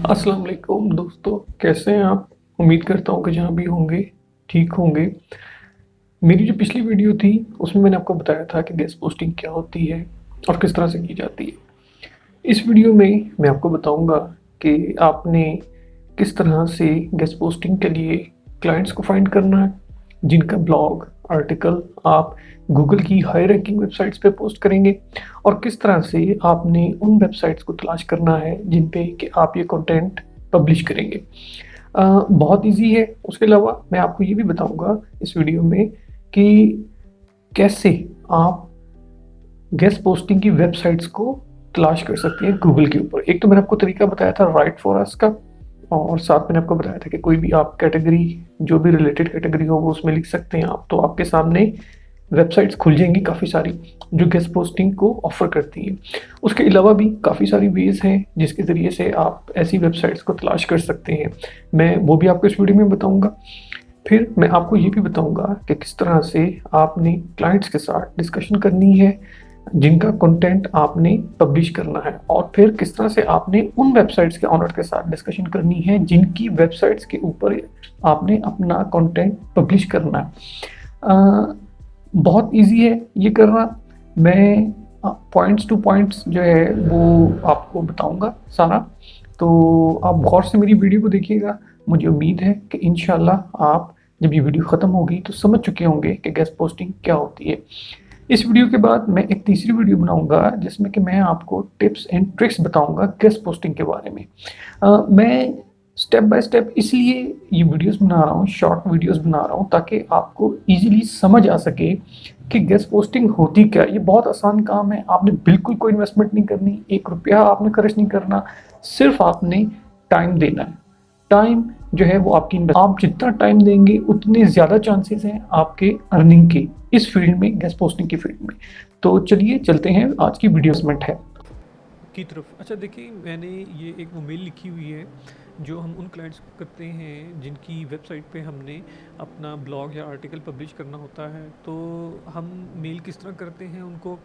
अस्सलाम वालेकुम दोस्तों, कैसे हैं आप? उम्मीद करता हूँ कि जहाँ भी होंगे, ठीक होंगे। मेरी जो पिछली वीडियो थी, उसमें मैंने आपको बताया था कि गेस्ट पोस्टिंग क्या होती है और किस तरह से की जाती है। इस वीडियो में मैं आपको बताऊँगा कि आपने किस तरह से गेस्ट पोस्टिंग के लिए क्लाइंट्स को फाइंड करना है, जिनका ब्लॉग, आर्टिकल आप गूगल की हाई रैंकिंग वेबसाइट्स पे पोस्ट करेंगे और किस तरह से आपने उन वेबसाइट्स को तलाश करना है जिन पे कि आप ये कंटेंट पब्लिश करेंगे। बहुत ईज़ी है। उसके अलावा मैं आपको ये भी बताऊँगा इस वीडियो में कि कैसे आप गेस्ट पोस्टिंग की वेबसाइट्स को तलाश कर सकते हैं गूगल के ऊपर। एक तो मैंने आपको तरीका बताया था राइट फॉर अस का, और साथ मैंने आपको बताया था कि कोई भी आप कैटेगरी, जो भी रिलेटेड कैटेगरी हो वो उसमें लिख सकते हैं आप, तो आपके सामने वेबसाइट्स खुल जाएंगी काफ़ी सारी जो गेस्ट पोस्टिंग को ऑफ़र करती हैं। उसके अलावा भी काफ़ी सारी वेज़ हैं जिसके ज़रिए से आप ऐसी वेबसाइट्स को तलाश कर सकते हैं। मैं वो भी आपको इस वीडियो में बताऊँगा। फिर मैं आपको ये भी बताऊँगा कि किस तरह से आपने क्लाइंट्स के साथ डिस्कशन करनी है, जिनका कंटेंट आपने पब्लिश करना है, और फिर किस तरह से आपने उन वेबसाइट्स के ओनर के साथ डिस्कशन करनी है जिनकी वेबसाइट्स के ऊपर आपने अपना कंटेंट पब्लिश करना है। बहुत ईज़ी है ये करना। मैं पॉइंट्स टू पॉइंट्स जो है वो आपको बताऊँगा सारा, तो आप गौर से मेरी वीडियो को देखिएगा। मुझे उम्मीद है कि इंशाल्लाह आप जब ये वीडियो ख़त्म होगी तो समझ चुके होंगे कि गेस्ट पोस्टिंग क्या होती है। इस वीडियो के बाद मैं एक तीसरी वीडियो बनाऊँगा जिसमें कि मैं आपको टिप्स एंड ट्रिक्स बताऊँगा गेस्ट पोस्टिंग के बारे में। मैं स्टेप बाय स्टेप इसलिए ये वीडियोस बना रहा हूँ, शॉर्ट वीडियोस बना रहा हूँ, ताकि आपको ईज़िली समझ आ सके कि गेस्ट पोस्टिंग होती क्या है। ये बहुत आसान काम है, आपने बिल्कुल कोई इन्वेस्टमेंट नहीं करनी, 1 रुपया आपने खर्च नहीं करना, सिर्फ आपने टाइम देना है। टाइम जो है वो आपकी आप जितना टाइम देंगे उतने ज़्यादा चांसेस हैं आपके अर्निंग के इस फील्ड में, गेस्ट पोस्टिंग की फील्ड में। तो चलिए चलते हैं, आज की वीडियो है। की तरफ। अच्छा देखिए, मैंने ये एक वो मेल लिखी हुई है जो हम उन क्लाइंट्स को करते हैं जिनकी वेबसाइट पे हमने अपना ब्लॉग या आर्टिकल पब्लिश करना होता है। तो हम मेल किस तरह करते हैं उनको,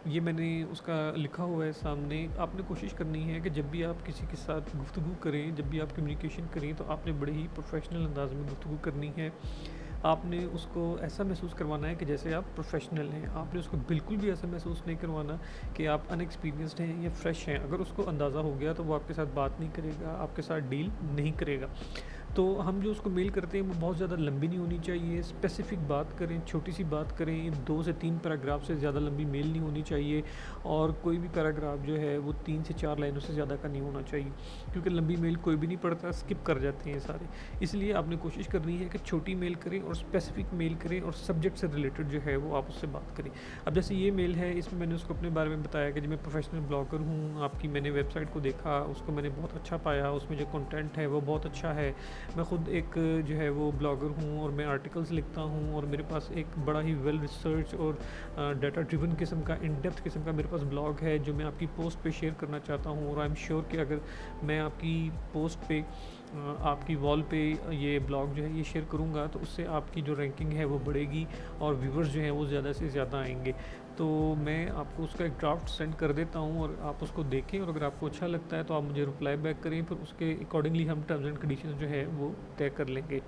ये मैंने उसका लिखा हुआ है सामने। आपने कोशिश करनी है कि जब भी आप किसी के साथ गुफ्तगू करें, जब भी आप कम्युनिकेशन करें, तो आपने बड़े ही प्रोफेशनल अंदाज में गुफ्तगू करनी है। आपने उसको ऐसा महसूस करवाना है कि जैसे आप प्रोफेशनल हैं। आपने उसको बिल्कुल भी ऐसा महसूस नहीं करवाना कि आप अनएक्सपीरियंस्ड हैं या फ्रेश हैं। अगर उसको अंदाज़ा हो गया तो वो आपके साथ बात नहीं करेगा, आपके साथ डील नहीं करेगा। तो हम जो उसको मेल करते हैं वो बहुत ज़्यादा लंबी नहीं होनी चाहिए, स्पेसिफिक बात करें, छोटी सी बात करें। 2 से 3 पैराग्राफ से ज़्यादा लंबी मेल नहीं होनी चाहिए, और कोई भी पैराग्राफ जो है वो 3 से 4 लाइनों से ज़्यादा का नहीं होना चाहिए, क्योंकि लंबी मेल कोई भी नहीं पढ़ता, स्किप कर जाते हैं सारे। इसलिए आपने कोशिश करनी है कि छोटी मेल करें और स्पेसिफिक मेल करें, और सब्जेक्ट से रिलेटेड जो है वो आप उससे बात करें। अब जैसे ये मेल है, इसमें मैंने उसको अपने बारे में बताया कि जी मैं प्रोफेशनल ब्लॉगर हूँ, आपकी मैंने वेबसाइट को देखा, उसको मैंने बहुत अच्छा पाया, उसमें जो कंटेंट है वो बहुत अच्छा है। मैं ख़ुद एक जो है वो ब्लॉगर हूँ और मैं आर्टिकल्स लिखता हूँ, और मेरे पास एक बड़ा ही वेल रिसर्च और डाटा ड्रिवन किस्म का, इन डेप्थ किस्म का मेरे पास ब्लॉग है जो मैं आपकी पोस्ट पे शेयर करना चाहता हूँ। और आई एम श्योर कि अगर मैं आपकी पोस्ट पे, आपकी वॉल पे ये ब्लॉग जो है ये शेयर करूँगा तो उससे आपकी जो रैंकिंग है वो बढ़ेगी और व्यूवर्स जो हैं वो ज़्यादा से ज़्यादा आएंगे। तो मैं आपको उसका एक ड्राफ्ट सेंड कर देता हूँ और आप उसको देखें, और अगर आपको अच्छा लगता है तो आप मुझे रिप्लाई बैक करें, फिर उसके अकॉर्डिंगली हम टर्म्स एंड कंडीशंस जो है वो तय कर लेंगे।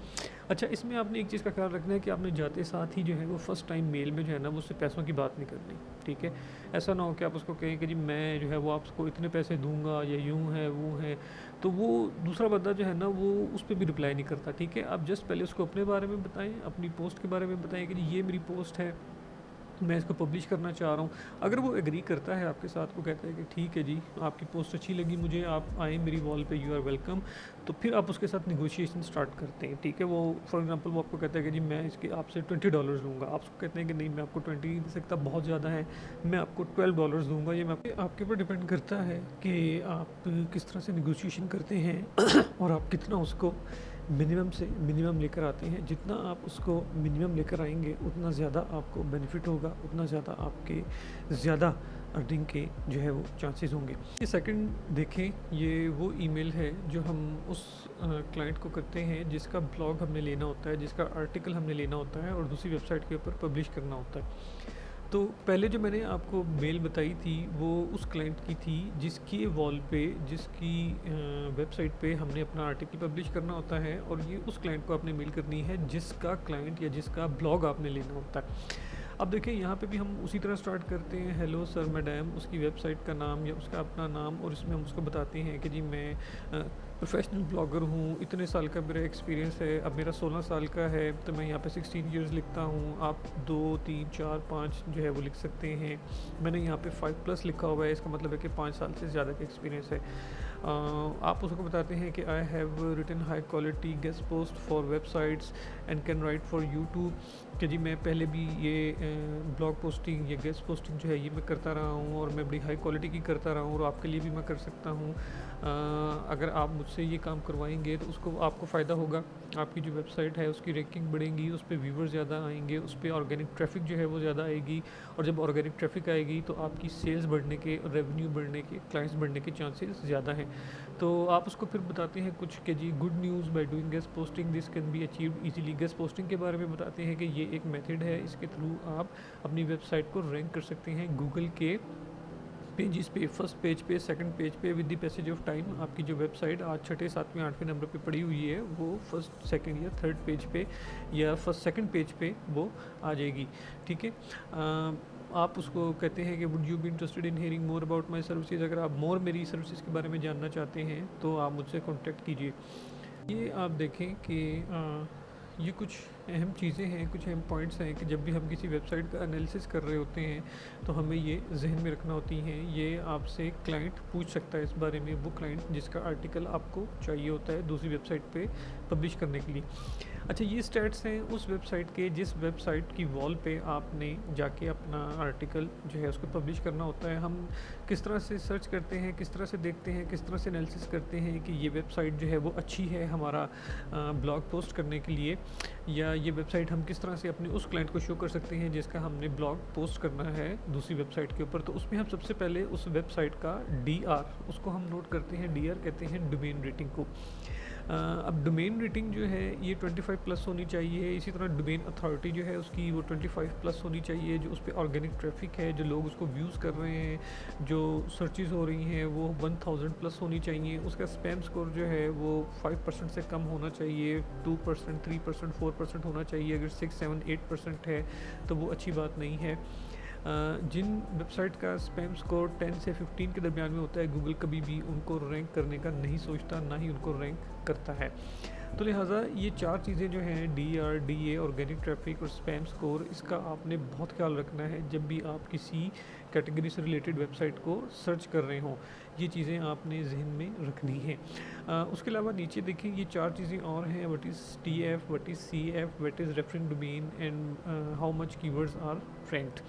अच्छा, इसमें आपने एक चीज़ का ख्याल रखना है कि आपने जाते साथ ही जो है वो फर्स्ट टाइम मेल में जो है ना वो उससे पैसों की बात नहीं करनी, ठीक है। ऐसा ना हो कि आप उसको कहें कि जी मैं जो है वो आपको इतने पैसे दूंगा, या यूँ है वो है, तो वो दूसरा बंदा जो है ना वो उस पर भी रिप्लाई नहीं करता, ठीक है। आप जस्ट पहले उसको अपने बारे में बताएं, अपनी पोस्ट के बारे में बताएं कि जी ये मेरी पोस्ट है, मैं इसको पब्लिश करना चाह रहा हूँ। अगर वो एग्री करता है आपके साथ, वो कहता है कि ठीक है जी आपकी पोस्ट अच्छी लगी मुझे, आप आए मेरी वॉल पे, यू आर वेलकम, तो फिर आप उसके साथ निगोशिएशन स्टार्ट करते हैं, ठीक है। वो फॉर एग्जांपल वो आपको कहता है कि जी मैं इसके आपसे $20 लूँगा, आप उसको कहते हैं कि नहीं मैं आपको 20 नहीं दे सकता, बहुत ज़्यादा है, मैं आपको $12 दूँगा। ये मैं आपके ऊपर डिपेंड करता है कि आप किस तरह से निगोशिएशन करते हैं और आप कितना उसको मिनिमम से मिनिमम लेकर आते हैं। जितना आप उसको मिनिमम लेकर आएंगे उतना ज़्यादा आपको बेनिफिट होगा, उतना ज़्यादा आपके ज़्यादा अर्निंग के जो है वो चांसेस होंगे। ये सेकंड देखें, ये वो ईमेल है जो हम उस क्लाइंट को करते हैं जिसका ब्लॉग हमने लेना होता है, जिसका आर्टिकल हमने लेना होता है और दूसरी वेबसाइट के ऊपर पब्लिश करना होता है। तो पहले जो मैंने आपको मेल बताई थी वो उस क्लाइंट की थी जिसकी वॉल पे जिसकी वेबसाइट पे हमने अपना आर्टिकल पब्लिश करना होता है, और ये उस क्लाइंट को आपने मेल करनी है जिसका क्लाइंट या जिसका ब्लॉग आपने लेना होता है। अब देखिए यहाँ पे भी हम उसी तरह स्टार्ट करते हैं, हेलो सर मैडम, उसकी वेबसाइट का नाम या उसका अपना नाम, और इसमें हम उसको बताते हैं कि जी मैं प्रोफेशनल ब्लॉगर हूँ, इतने साल का मेरा एक्सपीरियंस है, अब मेरा 16 साल का है, तो मैं यहाँ पे 16 इयर्स लिखता हूँ, आप 2 3 4 5 जो है वो लिख सकते हैं। मैंने यहाँ पे 5+ लिखा हुआ है, इसका मतलब है कि 5 साल से ज़्यादा का एक्सपीरियंस है। आप उसको बताते हैं कि I have written high quality guest post for websites and can write for YouTube, कि जी मैं पहले भी ये ब्लॉग पोस्टिंग या गेस्ट पोस्टिंग जो है ये मैं करता रहा हूँ, और मैं बड़ी हाई क्वालिटी की करता रहा हूँ, और आपके लिए भी मैं कर सकता हूँ। अगर आप मुझसे ये काम करवाएंगे तो उसको आपको फ़ायदा होगा, आपकी जो वेबसाइट है उसकी रैंकिंग बढ़ेंगी, उस पर व्यूवर ज़्यादा आएंगे, उस पर ऑर्गेनिक ट्रैफिक जो है वो ज़्यादा आएगी, और जब ऑर्गेनिक ट्रैफिक आएगी तो आपकी सेल्स बढ़ने के, रेवेन्यू बढ़ने के, क्लाइंट्स बढ़ने के चांसेस ज़्यादा हैं। तो आप उसको फिर बताते हैं कुछ कि जी good news by doing guest posting this can be achieved easily. Guest posting के बारे में बताते हैं कि ये एक मेथड है, इसके थ्रू आप अपनी वेबसाइट को रैंक कर सकते हैं गूगल के पेजेस पे, फर्स्ट पेज पे, सेकंड पेज पे, with the passage of time आपकी जो वेबसाइट आज 6, 7वें, 8वें नंबर पे पड़ी हुई है वो फर्स्ट, सेकंड या थर्ड पेज पे या फर्स्ट सेकंड पेज पे वो आ जाएगी। ठीक है, आप उसको कहते हैं कि would you be interested in hearing more about my services, अगर आप मोर मेरी सर्विसेज के बारे में जानना चाहते हैं तो आप मुझसे कॉन्टैक्ट कीजिए। ये आप देखें कि ये कुछ अहम चीज़ें हैं, कुछ अहम पॉइंट्स हैं कि जब भी हम किसी वेबसाइट का एनालिसिस कर रहे होते हैं तो हमें ये जहन में रखना होती हैं। ये आपसे क्लाइंट पूछ सकता है इस बारे में, वो क्लाइंट जिसका आर्टिकल आपको चाहिए होता है दूसरी वेबसाइट पे पब्लिश करने के लिए। अच्छा, ये स्टैट्स हैं उस वेबसाइट के जिस वेबसाइट की वॉल पे आपने जाके अपना आर्टिकल जो है उसको पब्लिश करना होता है। हम किस तरह से सर्च करते हैं, किस तरह से देखते हैं, किस तरह से एनालिसिस करते हैं कि ये वेबसाइट जो है वो अच्छी है हमारा ब्लॉग पोस्ट करने के लिए, या ये वेबसाइट हम किस तरह से अपने उस क्लाइंट को शो कर सकते हैं जिसका हमने ब्लॉग पोस्ट करना है दूसरी वेबसाइट के ऊपर। तो उसमें हम सबसे पहले उस वेबसाइट का DR उसको हम नोट करते हैं। DR कहते हैं डोमेन रेटिंग को। अब डोमेन रेटिंग जो है ये 25+ होनी चाहिए। इसी तरह डोमेन अथॉरिटी जो है उसकी वो 25+ होनी चाहिए। जो उस पर ऑर्गेनिक ट्रैफिक है, जो लोग उसको व्यूज़ कर रहे हैं, जो सर्चेज़ हो रही हैं वो 1000+ होनी चाहिए। उसका स्पैम स्कोर जो है वो 5% से कम होना चाहिए, 2%, 3%, 4% होना चाहिए। अगर 6, 7, 8% है तो वो अच्छी बात नहीं है। जिन वेबसाइट का स्पैम स्कोर 10 से 15 के दरमियान में होता है, गूगल कभी भी उनको रैंक करने का नहीं सोचता, ना ही उनको रैंक करता है। तो लिहाजा ये 4 चीज़ें जो हैं DR, DA, ऑर्गेनिक ट्रैफिक और स्पैम स्कोर, इसका आपने बहुत ख्याल रखना है जब भी आप किसी कैटेगरी से रिलेटेड वेबसाइट को सर्च कर रहे हों। ये चीज़ें आपने जहन में रखनी है। उसके अलावा नीचे देखिए ये 4 चीज़ें और हैं, what is TF, what is CF, what is reference domain and how much keywords are ranked.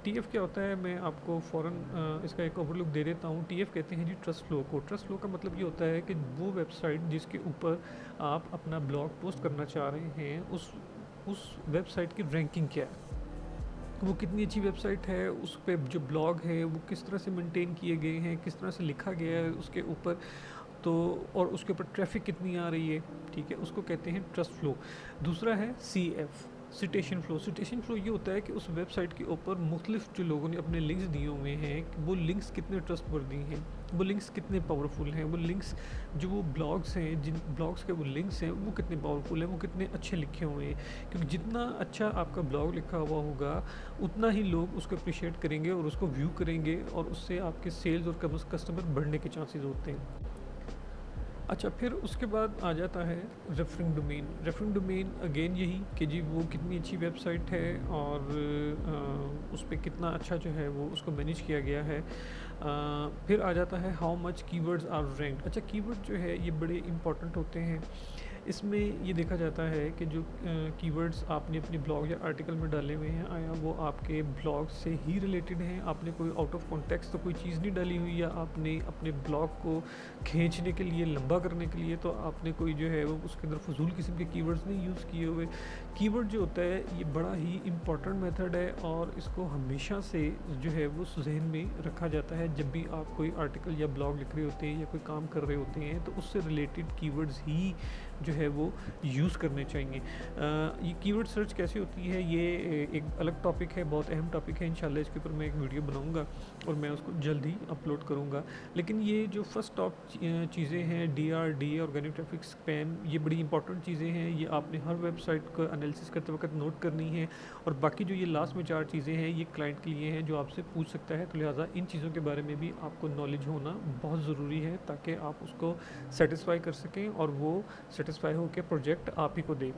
TF क्या होता है, मैं आपको फ़ौरन इसका एक ओवरलुक दे देता हूँ। TF कहते हैं जी ट्रस्ट फ्लो को। ट्रस्ट फ्लो का मतलब ये होता है कि वो वेबसाइट जिसके ऊपर आप अपना ब्लॉग पोस्ट करना चाह रहे हैं उस वेबसाइट की रैंकिंग क्या है, वो कितनी अच्छी वेबसाइट है, उस पे जो ब्लॉग है वो किस तरह से मेंटेन किए गए हैं, किस तरह से लिखा गया है उसके ऊपर, तो और उसके ऊपर ट्रैफिक कितनी आ रही है। ठीक है, उसको कहते हैं ट्रस्ट फ्लो। दूसरा है CF, citation flow. Citation flow ये होता है कि उस वेबसाइट के ऊपर मुख्तलिफ जो लोगों ने अपने लिंक्स दिए हुए हैं, वो लिंक्स कितने ट्रस्टवर्दी हैं, वो लिंक्स कितने पावरफुल हैं, वो लिंक्स जो वो ब्लॉग्स हैं, जिन ब्लॉग्स के वो लिंक्स हैं वो कितने पावरफुल हैं, वो कितने अच्छे लिखे हुए हैं। क्योंकि जितना अच्छा आपका ब्लॉग लिखा हुआ होगा उतना ही लोग उसको अप्रिशिएट करेंगे और उसको व्यू करेंगे, और उससे आपके सेल्स और कस्टमर बढ़ने के चांसेस होते हैं। अच्छा, फिर उसके बाद आ जाता है referring domain. Referring domain again यही कि जी वो कितनी अच्छी वेबसाइट है और उस पर कितना अच्छा जो है वो उसको मैनेज किया गया है। फिर आ जाता है how much keywords are ranked. अच्छा, कीवर्ड जो है ये बड़े इंपॉर्टेंट होते हैं। इसमें ये देखा जाता है कि जो कीवर्ड्स आपने अपने ब्लॉग या आर्टिकल में डाले हुए हैं, आया वो आपके ब्लॉग से ही रिलेटेड हैं, आपने कोई आउट ऑफ कॉन्टेक्स्ट तो कोई चीज़ नहीं डाली हुई, या आपने अपने ब्लॉग को खींचने के लिए, लंबा करने के लिए तो आपने कोई जो है वो उसके अंदर फजूल किस्म के कीवर्ड्स नहीं यूज़ किए हुए। कीवर्ड जो होता है ये बड़ा ही इम्पॉर्टेंट मेथड है और इसको हमेशा से जो है वो जहन में रखा जाता है। जब भी आप कोई आर्टिकल या ब्लॉग लिख रहे होते हैं या कोई काम कर रहे होते हैं तो उससे रिलेटेड कीवर्ड्स ही जो है वो यूज़ करने चाहिए। ये कीवर्ड सर्च कैसे होती है, ये एक अलग टॉपिक है, बहुत अहम टॉपिक है। इंशाल्लाह इसके ऊपर मैं एक वीडियो बनाऊंगा और मैं उसको जल्द ही अपलोड करूंगा। लेकिन ये जो फर्स्ट टॉप चीज़ें हैं, DRD, ऑर्गेनिक ट्रैफिक, स्पैम, ये बड़ी इंपॉर्टेंट चीज़ें हैं। ये आपने हर वेबसाइट का एनालिसिस करते वक्त नोट करनी है। और बाकी जो ये लास्ट में 4 चीज़ें हैं, ये क्लाइंट के लिए हैं जो आपसे पूछ सकता है। तो लिहाजा इन चीज़ों के बारे में भी आपको नॉलेज होना बहुत ज़रूरी है, ताकि आप उसको सेटिस्फाई कर सकें और वो सेटिस्फाई होकर प्रोजेक्ट आप ही को दे।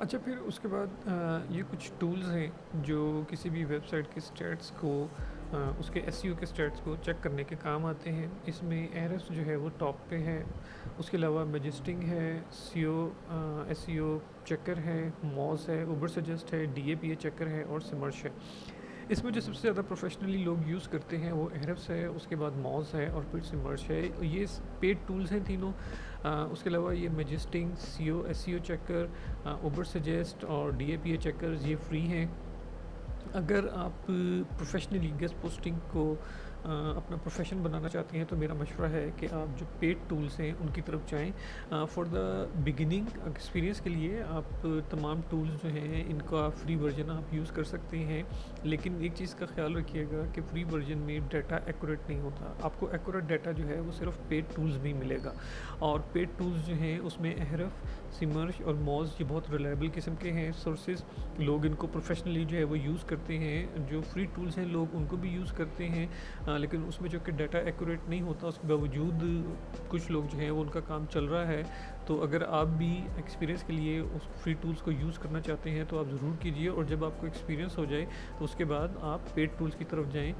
अच्छा, फिर उसके बाद ये कुछ टूल्स हैं जो किसी भी वेबसाइट के स्टैट्स को, उसके एसईओ के स्टैट्स को चेक करने के काम आते हैं। इसमें एरस जो है वो टॉप पे है। उसके अलावा मैजेस्टिक है, एसईओ चेकर है, मॉज है, उबरसजेस्ट है, DAPA चेकर है और सिमर्श है। इसमें जो सबसे ज़्यादा प्रोफेशनली लोग यूज़ करते हैं वो एहरफ्स है, उसके बाद मॉज है और फिर सिमर्श है। ये पेड टूल्स हैं तीनों। उसके अलावा ये मैजेस्टिक, एसईओ चेकर, उबरसजेस्ट और DAPA चेकर्स ये फ्री हैं। अगर आप प्रोफेशनली गेस्ट पोस्टिंग को अपना प्रोफेशन बनाना चाहते हैं तो मेरा मशवरा है कि आप जो पेड टूल्स हैं उनकी तरफ जाएं। फॉर द बिगिनिंग एक्सपीरियंस के लिए आप तमाम टूल्स जो हैं इनका फ्री वर्जन आप यूज़ कर सकते हैं। लेकिन एक चीज़ का ख्याल रखिएगा कि फ्री वर्जन में डाटा एक्यूरेट नहीं होता। आपको एक्यूरेट डाटा जो है वो सिर्फ पेड टूल्स में ही मिलेगा। और पेड टूल्स जो हैं उसमें एहरफ, सिमर्श और मॉज ये बहुत रिलायबल किस्म के हैं सोर्सेज। लोग इनको प्रोफेशनली जो है वो यूज़ करते हैं। जो फ्री टूल्स हैं लोग उनको भी यूज़ करते हैं, लेकिन उसमें जो कि डाटा एक्यूरेट नहीं होता, उसके बावजूद कुछ लोग जो हैं वो उनका काम चल रहा है। तो अगर आप भी एक्सपीरियंस के लिए उस फ्री टूल्स को यूज़ करना चाहते हैं तो आप ज़रूर कीजिए। और जब आपको एक्सपीरियंस हो जाए तो उसके बाद आप पेड टूल्स की तरफ जाएं।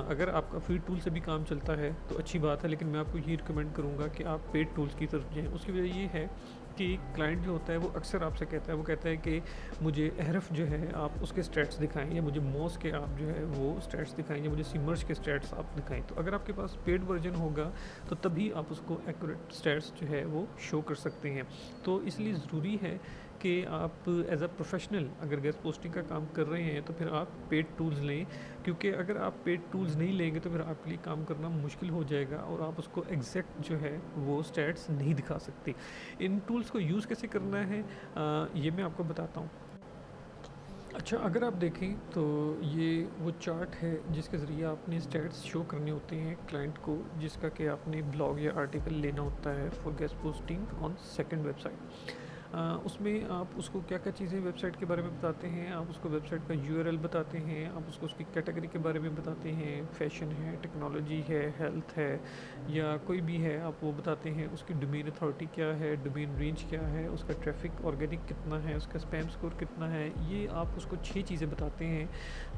अगर आपका फ्री टूल से भी काम चलता है तो अच्छी बात है, लेकिन मैं आपको ये रिकमेंड करूँगा कि आप पेड टूल्स की तरफ जाएँ। उसकी वजह ये है कि क्लाइंट जो होता है वो अक्सर आपसे कहता है, वो कहता है कि मुझे एहरफ जो है आप उसके स्टैट्स दिखाएं, या मुझे मॉस के आप जो है वो स्टैट्स दिखाएं, या मुझे सिमर्श के स्टैट्स आप दिखाएं। तो अगर आपके पास पेड वर्जन होगा तो तभी आप उसको एक्यूरेट स्टैट्स जो है वो शो कर सकते हैं। तो इसलिए ज़रूरी है कि आप एज अ प्रोफेशनल अगर गेस्ट पोस्टिंग का काम कर रहे हैं तो फिर आप पेड टूल्स लें, क्योंकि अगर आप पेड टूल्स नहीं लेंगे तो फिर आपके लिए काम करना मुश्किल हो जाएगा और आप उसको एग्जैक्ट जो है वो स्टैट्स नहीं दिखा सकते। इन टूल्स को यूज़ कैसे करना है ये मैं आपको बताता हूँ। अच्छा, अगर आप देखें तो ये वो चार्ट है जिसके ज़रिए आपने स्टैट्स शो करने होते हैं क्लाइंट को, जिसका कि आपने ब्लॉग या आर्टिकल लेना होता है for guest posting on second website. उसमें आप उसको क्या क्या चीज़ें वेबसाइट के बारे में बताते हैं, आप उसको वेबसाइट का URL बताते हैं, आप उसको उसकी कैटेगरी के बारे में बताते हैं, फैशन है, टेक्नोलॉजी है, हेल्थ है या कोई भी है आप वो बताते हैं। उसकी डोमेन अथॉरिटी क्या है, डोमेन रेंज क्या है, उसका ट्रैफिक ऑर्गेनिक कितना है, उसका स्पैम स्कोर कितना है, ये आप उसको 6 चीज़ें बताते हैं,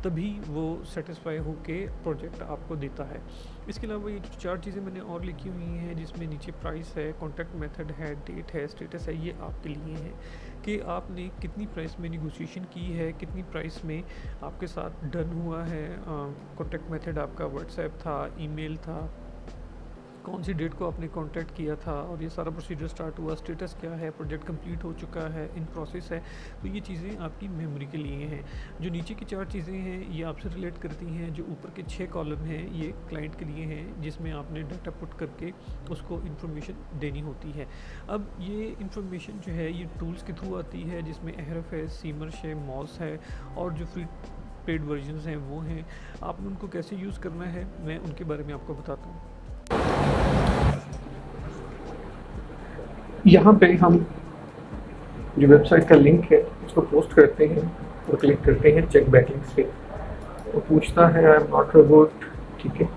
तभी वो सेटिस्फाई होके प्रोजेक्ट आपको देता है। इसके अलावा ये 4 चीज़ें मैंने और लिखी हुई हैं जिसमें नीचे प्राइस है, कॉन्टैक्ट मेथड है, डेट है, स्टेटस है। ये आपके लिए है कि आपने कितनी प्राइस में निगोशिएशन की है, कितनी प्राइस में आपके साथ डन हुआ है। कॉन्टैक्ट मेथड आपका व्हाट्सएप था, ईमेल था, कौन सी डेट को आपने कांटेक्ट किया था और ये सारा प्रोसीजर स्टार्ट हुआ, स्टेटस क्या है, प्रोजेक्ट कंप्लीट हो चुका है, इन प्रोसेस है। तो ये चीज़ें आपकी मेमोरी के लिए हैं। जो नीचे की 4 चीज़ें हैं ये आपसे रिलेट करती हैं। जो ऊपर के 6 कॉलम हैं ये क्लाइंट के लिए हैं, जिसमें आपने डाटा पुट करके उसको इन्फॉर्मेशन देनी होती है। अब ये इन्फॉर्मेशन जो है ये टूल्स के थ्रू आती है, जिसमें एहरफ है, सिमर्श है, मॉस है और जो फ्री पेड वर्जन्स हैं वो हैं। आपने उनको कैसे यूज़ करना है मैं उनके बारे में आपको बताता हूँ। यहाँ पे हम जो वेबसाइट का लिंक है उसको पोस्ट करते हैं और क्लिक करते हैं चेक बैकलिंक्स पे, तो पूछता है आई एम नॉट रोबोट। ठीक है,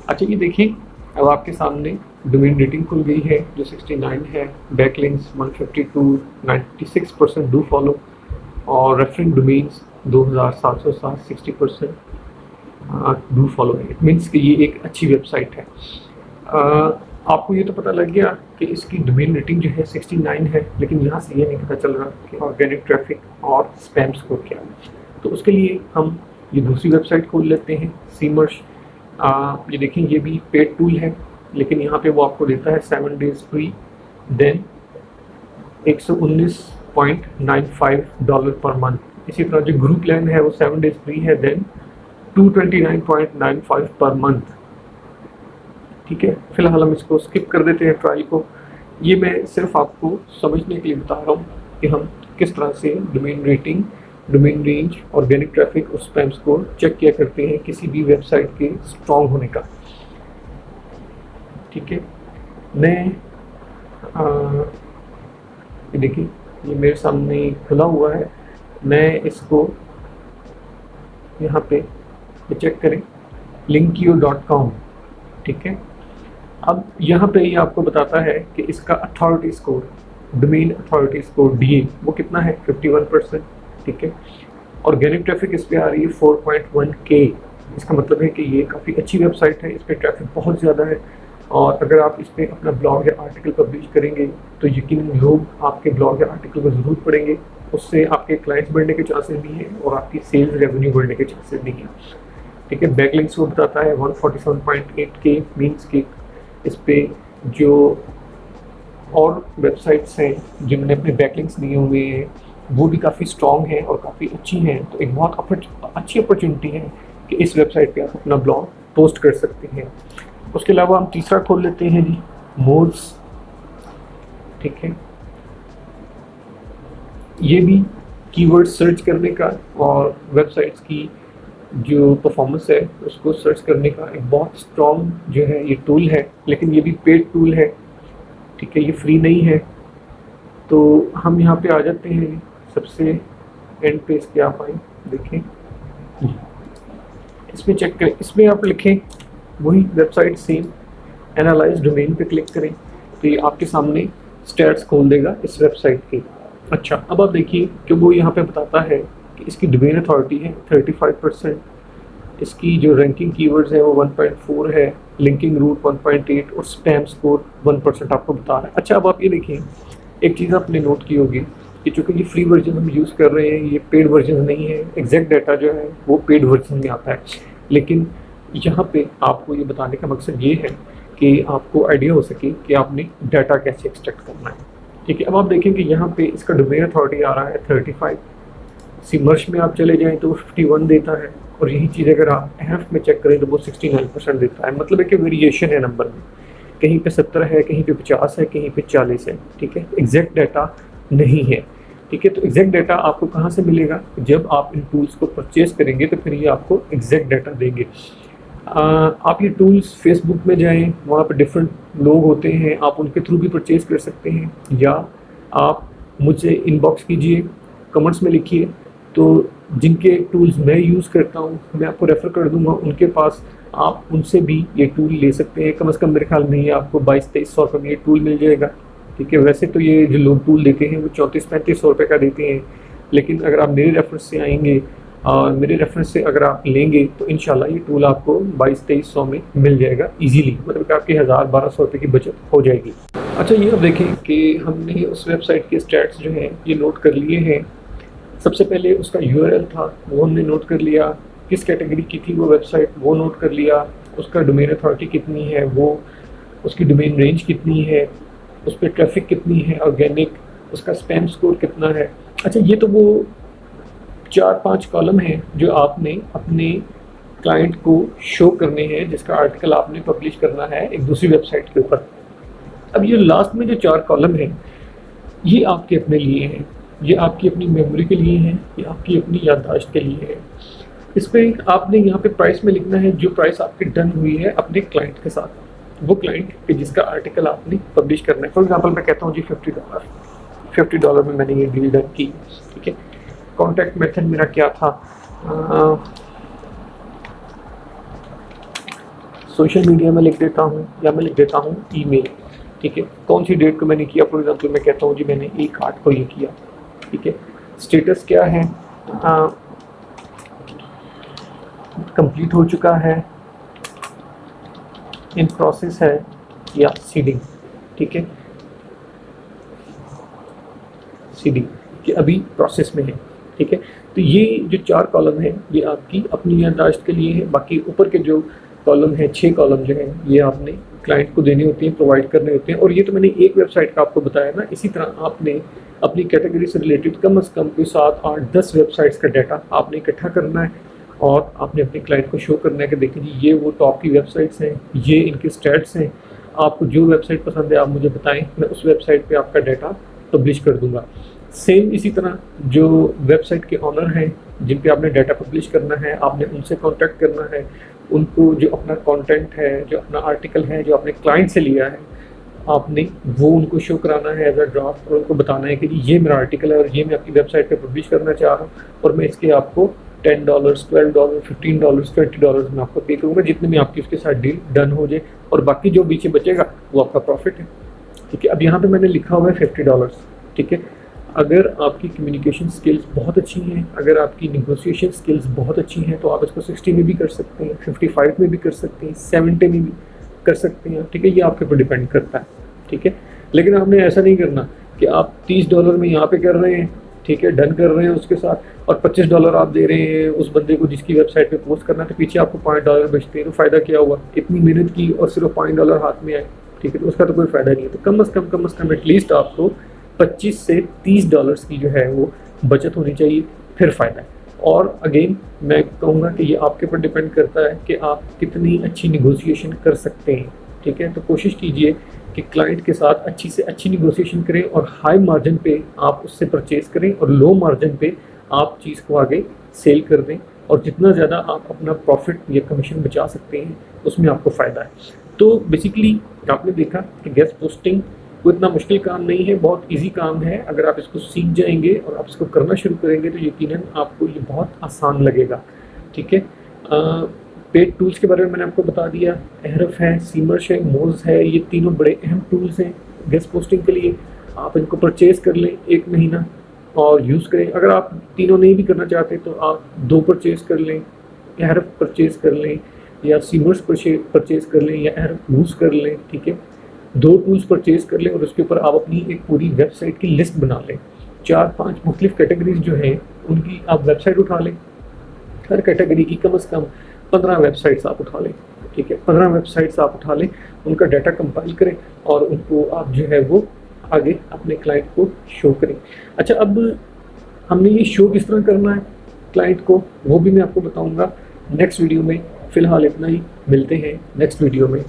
अच्छा ये देखिए अब आपके सामने डोमेन रेटिंग खुल गई है जो 69 है, बैकलिंक्स 152, 96% डू फॉलो और रेफरेंस डोमेन्स 2707, 60% डू फॉलो है। इट मीन्स कि ये एक अच्छी वेबसाइट है। आपको ये तो पता लग गया कि इसकी डोमेन रेटिंग जो है 69 है, लेकिन यहाँ से ये नहीं पता चल रहा कि ऑर्गेनिक ट्रैफिक और स्पैम स्कोर क्या है। तो उसके लिए हम ये दूसरी वेबसाइट खोल लेते हैं, सीमर्श। ये देखिए ये भी पेड टूल है, लेकिन यहाँ पे वो आपको देता है 7 days free, then $119.95 per month. इसी तरह जो ग्रुप प्लान है वो 7 डेज फ्री है, देन $229.95 पर मंथ। ठीक है, फिलहाल हम इसको स्किप कर देते हैं ट्रायल को। ये मैं सिर्फ आपको समझने के लिए बता रहा हूँ कि हम किस तरह से domain rating, domain range, organic traffic और स्पैम स्कोर चेक किया करते हैं किसी भी वेबसाइट के स्ट्रॉन्ग होने का। ठीक है, मैं ये देखिए, ये मेरे सामने खुला हुआ है, मैं इसको यहाँ पे चेक करें linkio.com। ठीक है, अब यहाँ पे ये आपको बताता है कि इसका authority score, domain authority score DA वो कितना है, 51%। ठीक है, ऑर्गेनिक ट्रैफिक इस पे आ रही है 4.1K। इसका मतलब है कि ये काफ़ी अच्छी वेबसाइट है, इस पर ट्रैफिक बहुत ज़्यादा है, और अगर आप इस पर अपना ब्लॉग या आर्टिकल पब्लिश करेंगे तो यकीनन लोग आपके ब्लॉग या आर्टिकल को ज़रूर पढ़ेंगे, उससे आपके क्लाइंट्स बढ़ने के चांसेस भी हैं और आपकी सेल्स रेवेन्यू बढ़ने के चांसेस भी हैं। ठीक है, बैकलिंक्स वो बताता है 147.8K, मीन्स कि इस पे जो और वेबसाइट्स हैं जिन्होंने अपने बैकलिंक्स दिए हुए हैं वो भी काफ़ी स्ट्रॉन्ग हैं और काफ़ी अच्छी हैं, तो एक बहुत अच्छी अपॉर्चुनिटी है कि इस वेबसाइट पे आप अपना ब्लॉग पोस्ट कर सकते हैं। उसके अलावा हम तीसरा खोल लेते हैं जी, मोड्स। ठीक है, ये भी कीवर्ड सर्च करने का और वेबसाइट्स की जो परफॉर्मेंस है उसको सर्च करने का एक बहुत स्ट्रॉन्ग जो है ये टूल है, लेकिन ये भी पेड टूल है। ठीक है, ये फ्री नहीं है। तो हम यहाँ पे आ जाते हैं सबसे एंड पे, इसके आप आए देखें, इसमें चेक करें, इसमें आप लिखें वही वेबसाइट सेम, एनालाइज डोमेन पे क्लिक करें तो ये आपके सामने स्टैट्स खोल देगा इस वेबसाइट की। अच्छा, अब आप देखिए कि वो यहाँ पे बताता है कि इसकी डोमेन अथॉरिटी है 35%, इसकी जो रैंकिंग कीवर्ड्स है वो 1.4 है, लिंकिंग रूट 1.8 और स्पैम स्कोर 1% आपको बता रहा है। अच्छा, अब आप ये देखिए, एक चीज़ आपने नोट की होगी कि चूँकि ये फ्री वर्जन हम यूज़ कर रहे हैं, ये पेड वर्जन नहीं है, एग्जैक्ट डाटा जो है वो पेड वर्जन में आता है, लेकिन यहाँ पे आपको ये बताने का मकसद ये है कि आपको आइडिया हो सके कि आपने डाटा कैसे एक्सट्रैक्ट करना है। ठीक है, अब आप देखें कि यहाँ पे इसका डोमेन अथॉरिटी आ रहा है 35, सिमर्श में आप चले जाएं तो वो 51 देता है, और यही चीज़ अगर आप एफ में चेक करें तो वो 69% देता है। मतलब है कि वेरिएशन है नंबर में, कहीं पे 70 है, कहीं पे 50 है, कहीं पे 40 है। ठीक है, एग्जैक्ट डाटा नहीं है। ठीक है, तो एग्जैक्ट डाटा आपको कहाँ से मिलेगा, जब आप इन टूल्स को परचेज करेंगे तो फिर ये आपको एग्जैक्ट डाटा देंगे। आप ये टूल्स फेसबुक में जाएं, वहाँ पर डिफरेंट लोग होते हैं, आप उनके थ्रू भी परचेज कर सकते हैं, या आप मुझसे इनबॉक्स कीजिए, कमेंट्स में लिखिए, तो जिनके टूल्स मैं यूज़ करता हूँ मैं आपको रेफ़र कर दूंगा उनके पास, आप उनसे भी ये टूल ले सकते हैं। कम से कम मेरे ख्याल में ये आपको 2200-2300 रुपये में ये टूल मिल जाएगा। ठीक है, वैसे तो ये जो लोग टूल देते हैं वो 3400-3500 रुपये का देते हैं, लेकिन अगर आप मेरे रेफरेंस से आएंगे और मेरे रेफरेंस से अगर आप लेंगे तो इंशाल्लाह ये टूल आपको 2200-2300 में मिल जाएगा इजीली, मतलब कि आपकी 1000-1200 रुपये की बचत हो जाएगी। अच्छा, ये अब देखें कि हमने उस वेबसाइट के स्टैट्स जो हैं ये नोट कर लिए हैं। सबसे पहले उसका URL था वो हमने नोट कर लिया, किस कैटेगरी की थी वो वेबसाइट वो नोट कर लिया, उसका डोमेन अथॉरिटी कितनी है, वो उसकी डोमेन रेंज कितनी है, उस पर ट्रैफिक कितनी है ऑर्गेनिक, उसका स्पैम स्कोर कितना है। अच्छा, ये तो वो 4-5 कॉलम हैं जो आपने अपने क्लाइंट को शो करने हैं, जिसका आर्टिकल आपने पब्लिश करना है एक दूसरी वेबसाइट के ऊपर। अब ये लास्ट में जो 4 कॉलम हैं ये आपके अपने लिए हैं, ये आपकी अपनी मेमोरी के लिए हैं, ये आपकी अपनी याददाश्त के लिए है। इस पर आपने यहाँ पे प्राइस में लिखना है जो प्राइस आपकी डन हुई है अपने क्लाइंट के साथ, वो क्लाइंट कि जिसका आर्टिकल आपने पब्लिश करना है। फॉर एग्जांपल मैं कहता हूँ जी $50 में मैंने ये डील डन की। ठीक है, कॉन्टैक्ट मेथड मेरा क्या था, सोशल मीडिया में लिख देता हूँ या मैं लिख देता हूँ ईमेल। ठीक है, कौन सी डेट को मैंने किया, फॉर एग्जांपल मैं कहता हूँ जी मैंने 1/8 को ये किया। ठीक है, स्टेटस क्या है, कंप्लीट हो चुका है, इन प्रोसेस है, या सीडिंग। ठीक है, सीडिंग कि अभी प्रोसेस में है। ठीक है, तो ये जो 4 कॉलम है ये आपकी अपनी याददाश्त के लिए है, बाकी ऊपर के जो कॉलम है 6 कॉलम जो है ये आपने क्लाइंट को देनी होती हैं, प्रोवाइड करने होते हैं। और ये तो मैंने एक वेबसाइट का आपको बताया ना, इसी तरह आपने अपनी कैटेगरी से रिलेटेड कम से कम कोई 7-8-10 वेबसाइट्स का डाटा आपने इकट्ठा करना है और आपने अपने क्लाइंट को शो करना है कि देखिए जी ये वो टॉप की वेबसाइट्स हैं, ये इनके स्टैट्स हैं, आपको जो वेबसाइट पसंद है आप मुझे बताएं, मैं उस वेबसाइट पे आपका डाटा पब्लिश कर दूंगा। सेम इसी तरह जो वेबसाइट के ऑनर हैं जिन पे आपने डाटा पब्लिश करना है, आपने उनसे कांटेक्ट करना है, उनको जो अपना कंटेंट है, जो अपना आर्टिकल है, जो आपने क्लाइंट से लिया है, आपने वो उनको शो कराना है एज अ ड्राफ्ट, और उनको बताना है कि ये मेरा आर्टिकल है और ये मैं आपकी वेबसाइट पे पब्लिश करना चाह रहा हूँ, और मैं इसके आपको $10, $12, $15, $20 मैं आपको पे करूँगा, जितने में आपकी उसके साथ डील डन हो जाए, और बाकी जो पीछे बचेगा वो आपका प्रॉफिट है। ठीक है, अब यहाँ पे मैंने लिखा हुआ है $50। ठीक है, अगर आपकी कम्युनिकेशन स्किल्स बहुत अच्छी हैं, अगर आपकी नेगोशिएशन स्किल्स बहुत अच्छी हैं, तो आप इसको 60 में भी कर सकते हैं, 55 में भी कर सकते हैं, 70 में भी कर सकते हैं। ठीक है, ये आपके ऊपर डिपेंड करता है। ठीक है, लेकिन आपने ऐसा नहीं करना कि आप $30 में यहाँ पे कर रहे हैं, ठीक है, डन कर रहे हैं उसके साथ, और $25 आप दे रहे हैं उस बंदे को जिसकी वेबसाइट पे पोस्ट करना है, तो पीछे आपको $5 बचते हैं, तो फ़ायदा क्या हुआ? इतनी मेहनत की और सिर्फ $5 हाथ में आए। ठीक है, तो उसका तो कोई फ़ायदा नहीं है। तो कम अज़ कम एटलीस्ट आपको $25 से $30 की जो है वो बचत होनी चाहिए, फिर फ़ायदा है। और अगेन मैं कहूँगा कि ये आपके ऊपर डिपेंड करता है कि आप कितनी अच्छी निगोशिएशन कर सकते हैं। ठीक है, तो कोशिश कीजिए कि क्लाइंट के साथ अच्छी से अच्छी निगोशिएशन करें और हाई मार्जिन पे आप उससे परचेज़ करें, और लो मार्जिन पे आप चीज़ को आगे सेल कर दें, और जितना ज़्यादा आप अपना प्रॉफिट या कमीशन बचा सकते हैं उसमें आपको फ़ायदा है। तो बेसिकली आपने देखा कि गेस्ट पोस्टिंग कोई इतना मुश्किल काम नहीं है, बहुत इजी काम है। अगर आप इसको सीख जाएंगे और आप इसको करना शुरू करेंगे तो यकीनन आपको ये बहुत आसान लगेगा। ठीक है, पेड टूल्स के बारे में मैंने आपको बता दिया, एहरफ है, सीमर्श है, मोज है, ये तीनों बड़े अहम टूल्स हैं गेस्ट पोस्टिंग के लिए। आप इनको परचेज़ कर लें 1 महीना और यूज़ करें। अगर आप तीनों नहीं भी करना चाहते तो आप 2 परचेज़ कर लें, एहरफ परचेज़ कर लें, या सीमर्श परचेज़ कर लें, या एहरफ यूज़ कर लें। ठीक है, 2 टूल्स परचेज़ कर लें और उसके ऊपर आप अपनी एक पूरी वेबसाइट की लिस्ट बना लें। 4-5 मुख्तलिफ कैटेगरीज जो हैं उनकी आप वेबसाइट उठा लें, हर कैटेगरी की कम से कम 15 वेबसाइट्स आप उठा लें। ठीक है, 15 वेबसाइट्स आप उठा लें, उनका डाटा कंपाइल करें और उनको आप जो है वो आगे अपने क्लाइंट को शो करें। अच्छा, अब हमने ये शो किस तरह करना है क्लाइंट को, वो भी मैं आपको बताऊँगा नेक्स्ट वीडियो में। फ़िलहाल इतना ही, मिलते हैं नेक्स्ट वीडियो में।